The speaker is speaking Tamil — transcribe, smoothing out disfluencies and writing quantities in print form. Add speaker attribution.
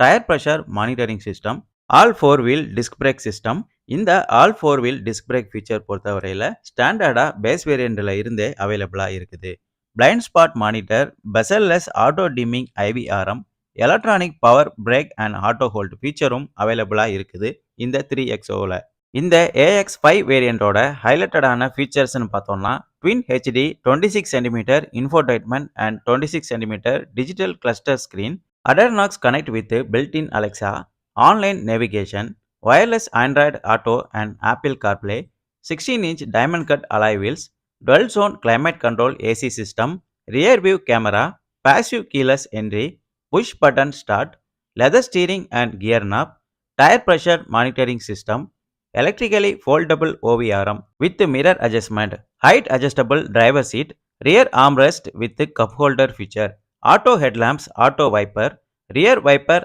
Speaker 1: Tyre pressure monitoring system, all 4 wheel disc brake system. இந்த all 4 wheel disc brake feature பொறுத்தவரையில ஸ்டாண்டர்டா பேஸ் வேரியண்ட்ல இருந்தே அவைலபிளா இருக்குது. Blind spot monitor, bezelless auto dimming IRVM, electronic power brake and auto hold ஃபீச்சரும் அவைலபிளா இருக்குது இந்த 3XOல. இந்த AX5 வேரியண்டோட ஹைலைட்டடான ஃபீச்சர்ஸ்னு பார்த்தோம்னா twin HD 26 centimetre infotainment and 26 centimetre digital cluster screen, Adernox Connect with built-in Alexa, online navigation, wireless Android Auto and Apple CarPlay, 16-inch diamond cut alloy wheels, dual zone climate control AC system, rear view camera, passive keyless entry, push button start, leather steering and gear knob, tire pressure monitoring system, electrically foldable OVRM with mirror adjustment, height adjustable driver seat, rear armrest with cup holder feature, auto headlamps, auto wiper, rear wiper